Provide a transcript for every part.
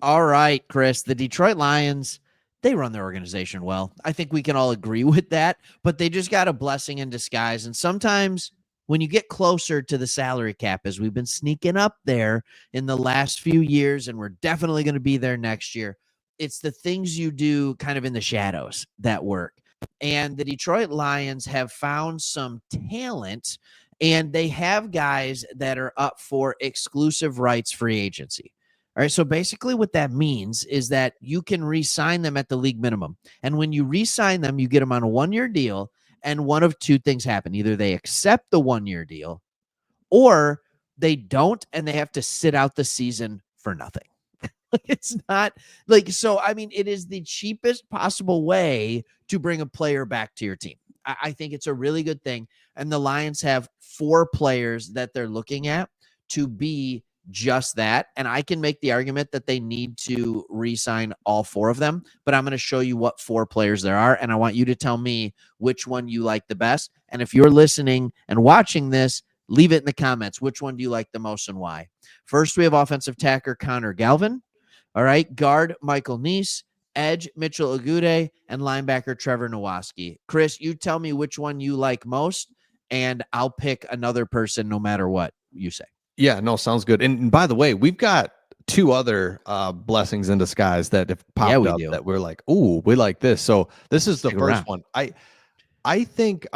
All right, Chris, the Detroit Lions, they run their organization well. I think we can all agree with that, but they just got a blessing in disguise. And sometimes when you get closer to the salary cap, as we've been sneaking up there in the last few years, and we're definitely going to be there next year, it's the things you do kind of in the shadows that work. And the Detroit Lions have found some talent, and they have guys that are up for exclusive rights free agency. All right. So basically, what that means is that you can re sign them at the league minimum. And when you re sign them, you get them on a 1 year deal. And one of two things happen: either they accept the 1 year deal or they don't, and they have to sit out the season for nothing. It's not like, so, I mean, it is the cheapest possible way to bring a player back to your team. I think it's a really good thing. And the Lions have 4 players that they're looking at to be just that. And I can make the argument that they need to re-sign all 4 of them, but I'm going to show you what 4 players there are. And I want you to tell me which one you like the best. And if you're listening and watching this, leave it in the comments. Which one do you like the most and why? First, we have offensive tackle Connor Galvin. All right. Guard Michael Neese, edge Mitchell Agude, and linebacker Trevor Nowaski. Chris, you tell me which one you like most, and I'll pick another person no matter what you say. Yeah, no, sounds good. And by the way, we've got 2 other blessings in disguise that have Yeah, popped we up do. that we're like, ooh, we like this. So this is the Stick first around. one. I think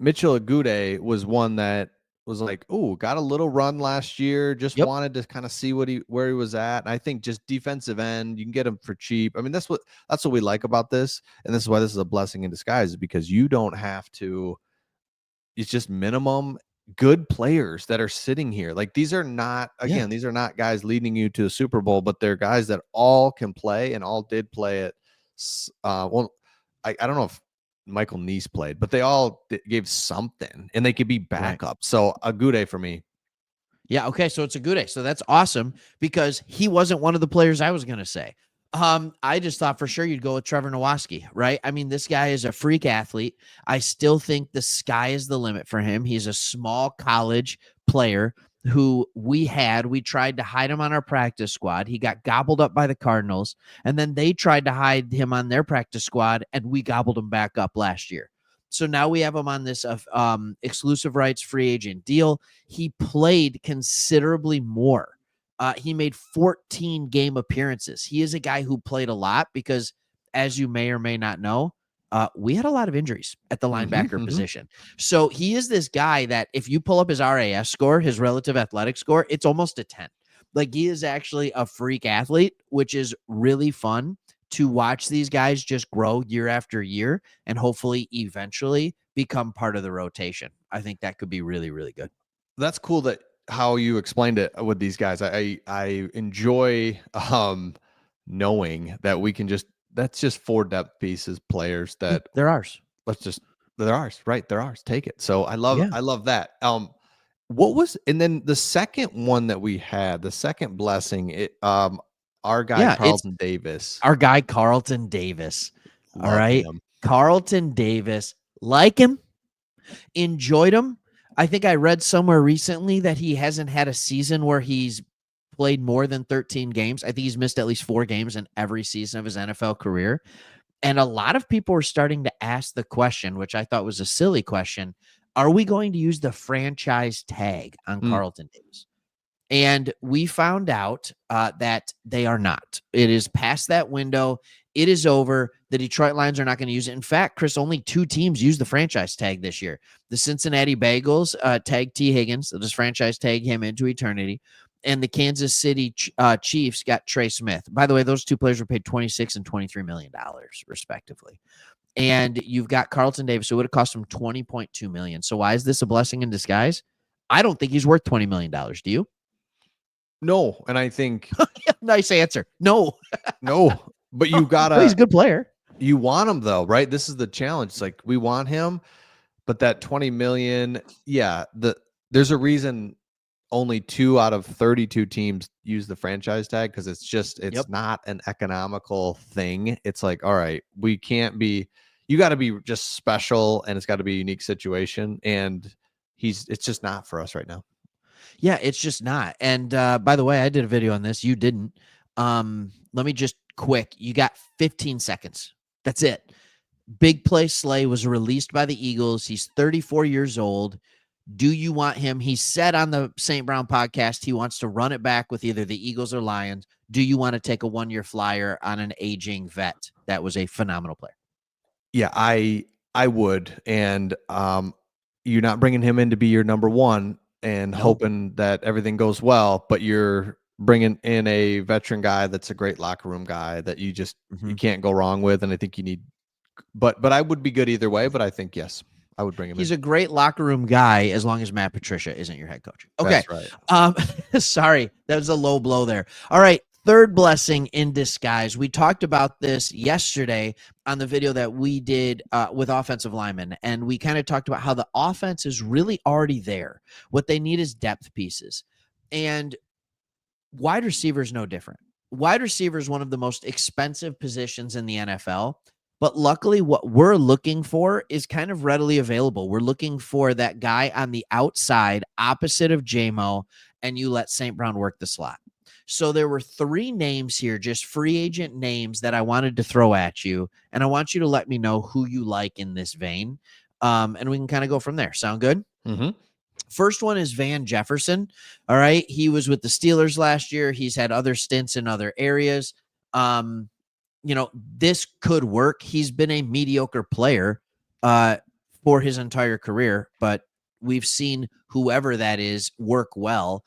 Mitchell Agude was one that was like, oh, got a little run last year. Just Yep. wanted to kind of see where he was at. And I think just defensive end, you can get him for cheap. I mean, that's what we like about this, and this is why this is a blessing in disguise, is because you don't have to. It's just minimum good players that are sitting here. Like these are not Yeah. these are not guys leading you to a Super Bowl, but they're guys that all can play and all did play it. Well, I don't know if Michael Neese played, but they all gave something, and they could be Right. backup. So a good day for me. Yeah. Okay. So it's Agude. So that's awesome because he wasn't one of the players I was going to say. I just thought for sure you'd go with Trevor Nowaski, right? I mean, this guy is a freak athlete. I still think the sky is the limit for him. He's a small college player who we tried to hide him on our practice squad. He got gobbled up by the Cardinals, and then they tried to hide him on their practice squad, and we gobbled him back up last year. So now we have him on this exclusive rights free agent deal. He played considerably more. He made 14 game appearances. He is a guy who played a lot because, as you may or may not know, we had a lot of injuries at the linebacker position. So he is this guy that if you pull up his RAS score, his relative athletic score, it's almost a 10. Like he is actually a freak athlete, which is really fun to watch these guys just grow year after year and hopefully eventually become part of the rotation. I think that could be really, really good. That's cool that how you explained it with these guys. I enjoy knowing that we can just that's just 4 depth pieces players Yeah, that they're ours. let's just they're ours, right? They're ours. Take it. So Yeah. I love that. What was and then the second one that we had, the second blessing, our guy Yeah, it's Carlton Davis. our guy Carlton Davis. All Love right. him. Carlton Davis. Like him, enjoyed him. I think I read somewhere recently that he hasn't had a season where he's played more than 13 games. I think he's missed at least 4 games in every season of his NFL career. And a lot of people are starting to ask the question, which I thought was a silly question. Are we going to use the franchise tag on Mm. Carlton Davis? And we found out that they are not. It is past that window. It is over. The Detroit Lions are not going to use it. In fact, Chris, only 2 teams used the franchise tag this year. The Cincinnati Bengals tagged T. Higgins. They'll just franchise tag him into eternity. And the Kansas City Chiefs got Trey Smith. By the way, those 2 players were paid $26 and $23 million, respectively. And you've got Carlton Davis, who would have cost him $20.2 million. So why is this a blessing in disguise? I don't think he's worth $20 million. Do you? No, and I think Nice answer. No. no, but you Well, he's gotta a good player. you want him though, right? This is the challenge. It's like we want him, but that 20 million, yeah, there's a reason only 2 out of 32 teams use the franchise tag because it's Yep. not an economical thing. It's like, all right, we can't be you got to be just special and it's got to be a unique situation and it's just not for us right now. Yeah, it's just not. And by the way, I did a video on this. You didn't. Let me just quick. You got 15 seconds. That's it. Big Play Slay was released by the Eagles. He's 34 years old. Do you want him? He said on the St. Brown podcast he wants to run it back with either the Eagles or Lions. Do you want to take a 1-year flyer on an aging vet that was a phenomenal player? Yeah, I would. And you're not bringing him in to be your number one and hoping that everything goes well, but you're bringing in a veteran guy that's a great locker room guy that you just you can't go wrong with. And I think you need, but I would be good either way. But I think yes, I would bring him. He's in. a great locker room guy as long as Matt Patricia isn't your head coach. Okay, that's right. Sorry, that was a low blow there. All right. Third blessing in disguise. We talked about this yesterday on the video that we did with offensive linemen, and we kind of talked about how the offense is really already there. What they need is depth pieces. And wide receiver is no different. Wide receiver is one of the most expensive positions in the NFL. But luckily, what we're looking for is kind of readily available. We're looking for that guy on the outside opposite of JMO, and you let St. Brown work the slot. So there were 3 names here, just free agent names that I wanted to throw at you. And I want you to let me know who you like in this vein. And we can kind of go from there. Sound good? Mm-hmm. First one is Van Jefferson. All right. He was with the Steelers last year. He's had other stints in other areas. This could work. He's been a mediocre player for his entire career, but we've seen whoever that is work well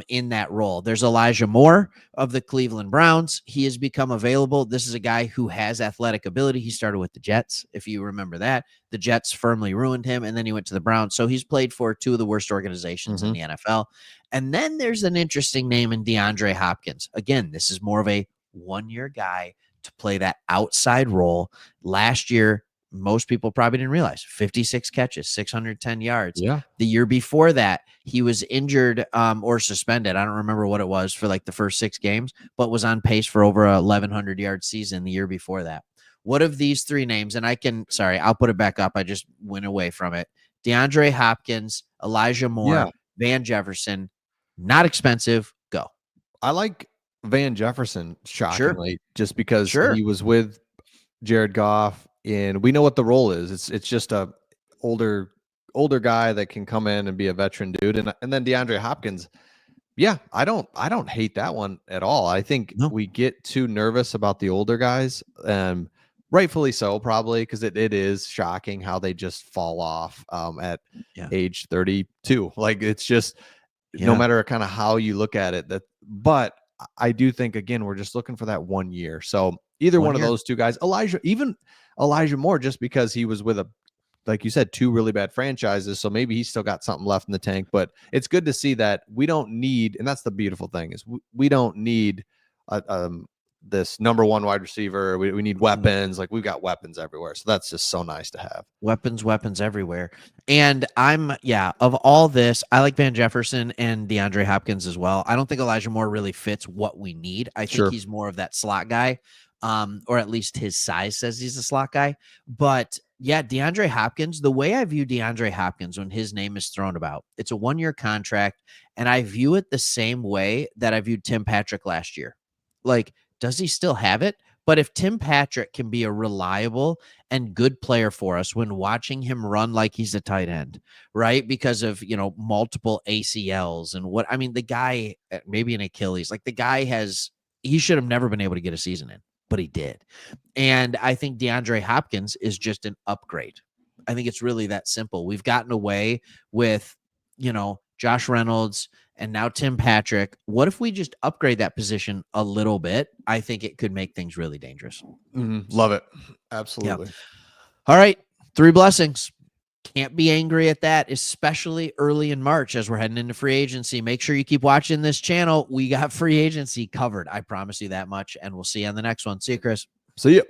in that role. There's Elijah Moore of the Cleveland Browns. He has become available. This is a guy who has athletic ability. He started with the Jets, if you remember that. The Jets firmly ruined him, and then he went to the Browns. So he's played for 2 of the worst organizations in the NFL. And then there's an interesting name in DeAndre Hopkins. Again, this is more of a 1-year guy to play that outside role. Last year, most people probably didn't realize 56 catches, 610 yards. Yeah. The year before that, he was injured or suspended. I don't remember what it was for like the first 6 games, but was on pace for over a 1,100 yard season the year before that. What of these 3 names? And I'll put it back up. I just went away from it. DeAndre Hopkins, Elijah Moore, Van Jefferson, not expensive. Go. I like Van Jefferson, shockingly, just because he was with Jared Goff, and we know what the role is. It's just a older guy that can come in and be a veteran dude, and then DeAndre Hopkins. Yeah, I don't hate that one at all. I think we get too nervous about the older guys, rightfully so, probably, because it is shocking how they just fall off at age 32. Like it's just no matter kind of how you look at it. But I do think again we're just looking for that 1 year. So either one of those 2 guys, Elijah Moore, just because he was with like you said, 2 really bad franchises. So maybe he's still got something left in the tank, but it's good to see that we don't need, and that's the beautiful thing is we don't need this number 1 wide receiver. We need weapons. Like we've got weapons everywhere. So that's just so nice to have. Weapons everywhere. And of all this, I like Van Jefferson and DeAndre Hopkins as well. I don't think Elijah Moore really fits what we need. I think he's more of that slot guy. Or at least his size says he's a slot guy. But DeAndre Hopkins, the way I view DeAndre Hopkins when his name is thrown about, it's a 1-year contract. And I view it the same way that I viewed Tim Patrick last year. Like, does he still have it? But if Tim Patrick can be a reliable and good player for us when watching him run like he's a tight end, right? Because of, multiple ACLs and the guy, maybe an Achilles, like the guy he should have never been able to get a season in. But he did. And I think DeAndre Hopkins is just an upgrade. I think it's really that simple. We've gotten away with, Josh Reynolds and now Tim Patrick. What if we just upgrade that position a little bit? I think it could make things really dangerous. Love it. Absolutely. Yeah. All right. 3 blessings. Can't be angry at that, especially early in March as we're heading into free agency. Make sure you keep watching this channel. We got free agency covered. I promise you that much. And we'll see you on the next one. See you, Chris. See you.